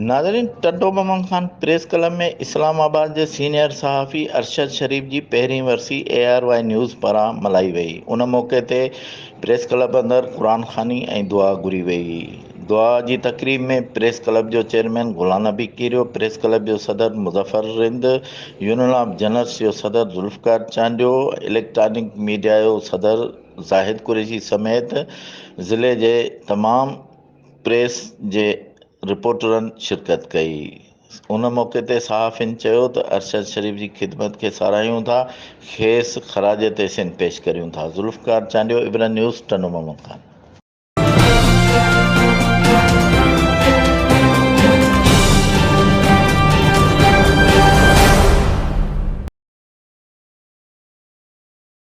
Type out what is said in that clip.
नाज़रीन, टड्डो Boman Khan press club में इस्लामाबाद जे senior सहाफ़ी अरशद शरीफ़ जी पहिरीं वरसी ARY न्यूज़ पारां मल्हाई वई। उन मौक़े ते प्रेस क्लब अंदरि क़ुरान ख़ानी ऐं दुआ घुरी वई। दुआ जी तक़रीब में प्रेस क्लब जो चेयरमैन ग़ुलाम नबी कीरियो, प्रेस क्लब जो सदर Muzaffar Rind, union of journalist जो सदर ज़ुल्फ़िकार चांडियो, इलेक्ट्रॉनिक मीडिया जो सदर ज़ाहिद कुरैशी समेत ज़िले जे तमामु प्रेस जे रिपोर्टरनि शिरकत कई। उन मौक़े ते सहाफ़ियुनि चयो त अरशद शरीफ़ जी ख़िदमत खे साराहियूं था, खेसि ख़राज तहसीन पेश करियूं था। ज़ुल्फ़िकार चांडियो, इब्राहिम न्यूज़, टंडो मोहम्मद खान।